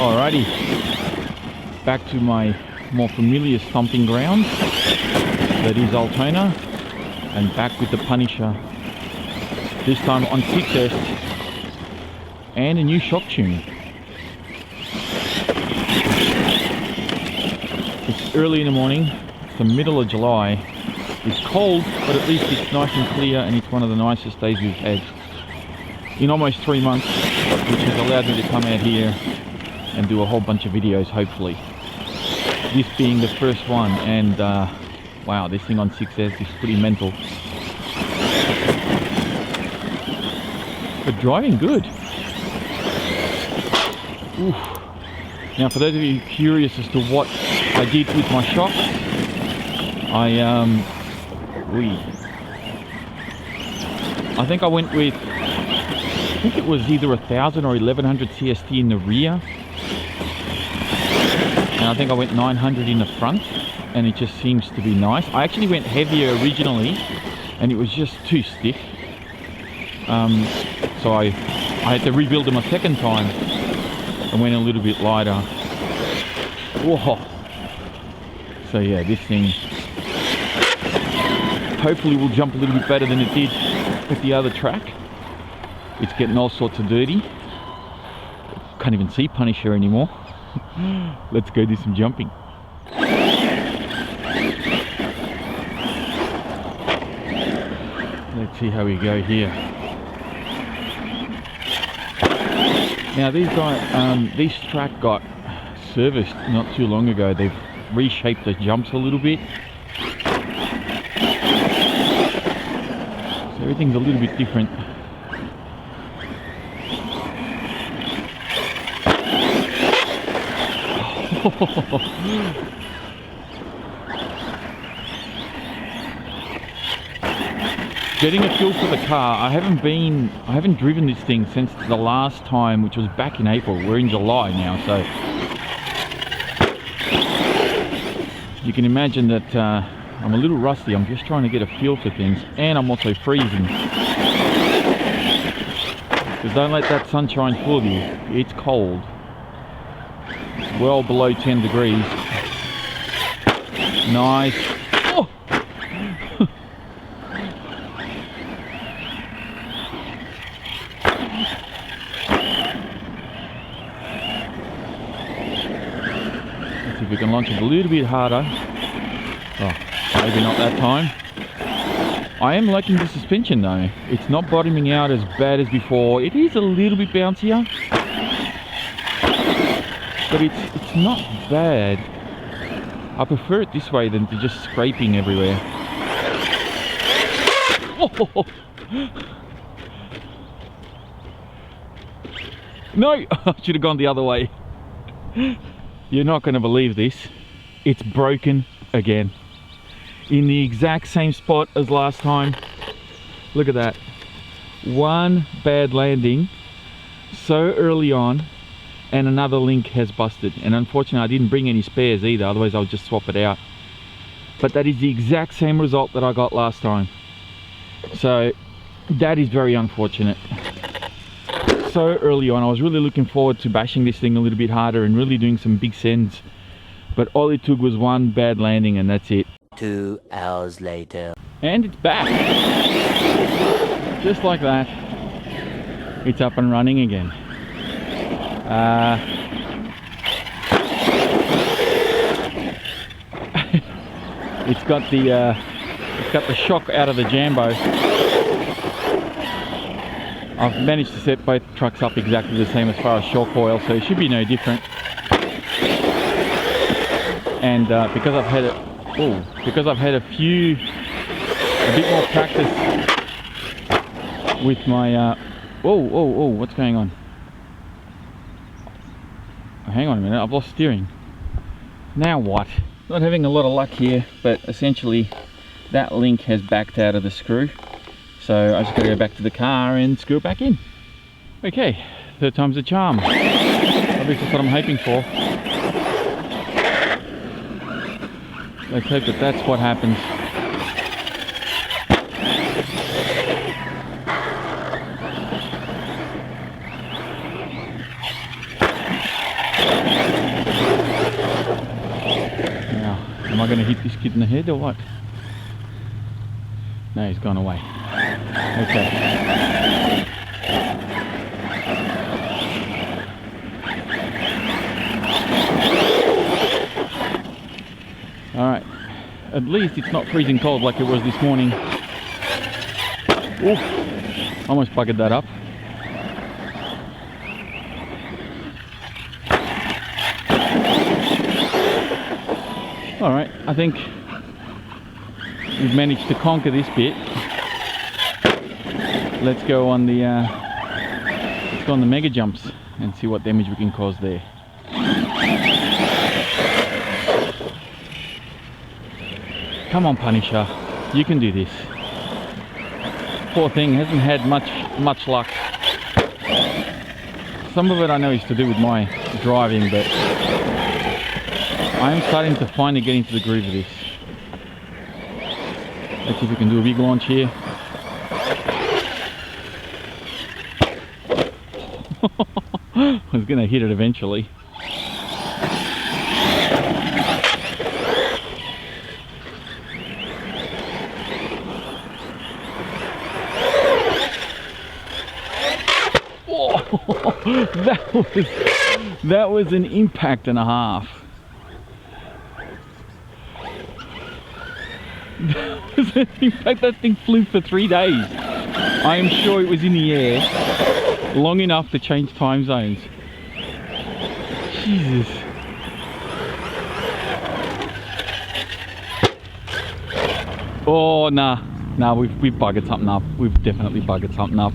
Alrighty, back to my more familiar stomping grounds, that is Altona, and back with the Punisher, this time on 6S, and a new shock tune. It's early in the morning, it's the middle of July, it's cold, but at least it's nice and clear, and it's one of the nicest days we've had in almost 3 months, which has allowed me to come out here and do a whole bunch of videos, hopefully. This being the first one, and wow, this thing on 6S is pretty mental. But driving good. Oof. Now for those of you curious as to what I did with my shocks, I think I went with, I think it was either 1000 or 1100 CST in the rear, and I think I went 900 in the front, and it just seems to be nice. I actually went heavier originally, and it was just too stiff. So I had to rebuild them a second time and went a little bit lighter. Whoa. So yeah, this thing hopefully will jump a little bit better than it did with the other track. It's getting all sorts of dirty. Can't even see Punisher anymore. Let's go do some jumping. Let's see how we go here. Now these guys, this track got serviced not too long ago. They've reshaped the jumps a little bit, so everything's a little bit different. Getting a feel for the car. I haven't driven this thing since the last time, which was back in April. We're in July now, so you can imagine that I'm a little rusty. I'm just trying to get a feel for things, and I'm also freezing. Because don't let that sunshine fool you. It's cold. It's well below 10 degrees. Nice. Oh! Let's see if we can launch it a little bit harder. Oh, maybe not that time. I am liking the suspension though. It's not bottoming out as bad as before. It is a little bit bouncier, but it's not bad. I prefer it this way than to just scraping everywhere. Oh. No, I should have gone the other way. You're not going to believe this. It's broken again. In the exact same spot as last time. Look at that. One bad landing so early on, and another link has busted. And unfortunately I didn't bring any spares either, otherwise I would just swap it out. But that is the exact same result that I got last time. So that is very unfortunate. So early on, I was really looking forward to bashing this thing a little bit harder and really doing some big sends. But all it took was one bad landing, and that's it. 2 hours later. And it's back. Just like that. It's up and running again. It's got the shock out of the Jambo. I've managed to set both trucks up exactly the same as far as shock coil, so it should be no different. And because I've had a bit more practice with my whoa, what's going on? Oh, hang on a minute, I've lost steering. Now what? Not having a lot of luck here, but essentially that link has backed out of the screw, so I just got to go back to the car and screw it back in. Okay, third time's a charm. At least that's what I'm hoping for. Let's hope that that's what happens. Am I going to hit this kid in the head or what? No, he's gone away. Okay. Alright. At least it's not freezing cold like it was this morning. Oof. Almost buggered that up. Alright, I think we've managed to conquer this bit. Let's go on the mega jumps and see what damage we can cause there. Come on, Punisher, you can do this. Poor thing hasn't had much luck. Some of it I know is to do with my driving, but I am starting to finally get into the groove of this. Let's see if we can do a big launch here. I was going to hit it eventually. That was an impact and a half. That was an impact. That thing flew for 3 days. I am sure it was in the air long enough to change time zones. Jesus. Oh, nah, we've buggered something up. We've definitely buggered something up.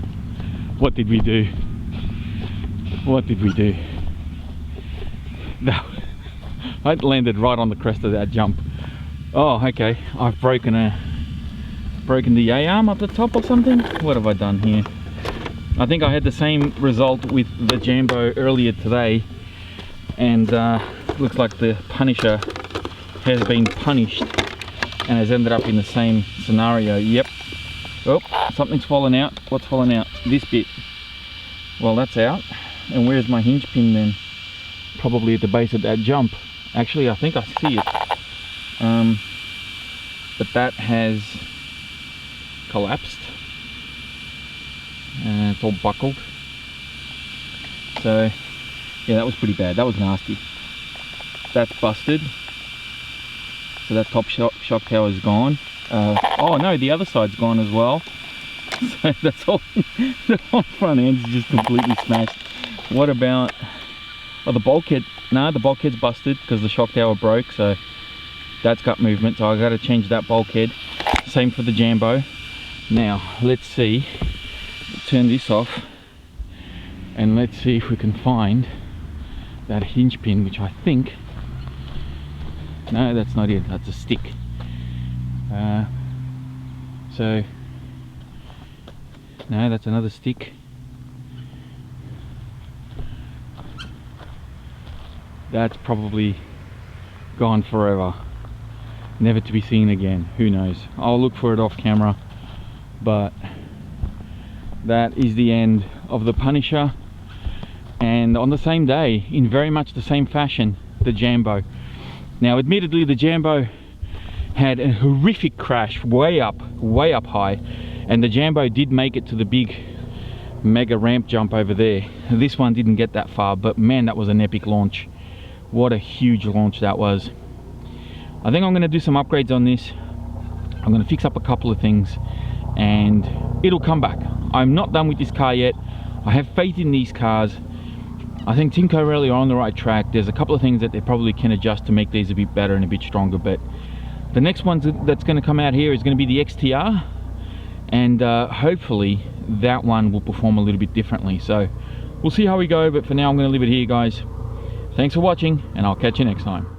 What did we do? What did we do? No, I landed right on the crest of that jump. Oh, okay. I've broken the A-arm up the top or something. What have I done here? I think I had the same result with the Jambo earlier today, and looks like the Punisher has been punished and has ended up in the same scenario. Yep. Oh, something's fallen out. What's fallen out? This bit. Well, that's out. And where's my hinge pin then? Probably at the base of that jump. Actually, I think I see it. But that has collapsed. And it's all buckled. So, yeah, that was pretty bad. That was nasty. That's busted. So that top shock tower is gone. Oh no, the other side's gone as well. So that's all. The whole front end's just completely smashed. What about, oh, the bulkhead? No, the bulkhead's busted because the shock tower broke, so that's got movement, so I got to change that bulkhead. Same for the Jambo. Now let's see, turn this off and let's see if we can find that hinge pin, which I think, no, that's not it, that's a stick. So no, that's another stick. That's probably gone forever, never to be seen again. Who knows? I'll look for it off camera, but that is the end of the Punisher. And on the same day, in very much the same fashion, the Jambo. Now admittedly the Jambo had a horrific crash way up high, and the Jambo did make it to the big mega ramp jump over there. This one didn't get that far, but man, that was an epic launch. What a huge launch that was. I think I'm going to do some upgrades on this. I'm going to fix up a couple of things and it'll come back. I'm not done with this car yet. I have faith in these cars. I think Timco really are on the right track. There's a couple of things that they probably can adjust to make these a bit better and a bit stronger, but the next one that's going to come out here is going to be the XTR, and hopefully that one will perform a little bit differently. So we'll see how we go, but for now I'm going to leave it here, guys. Thanks for watching, and I'll catch you next time.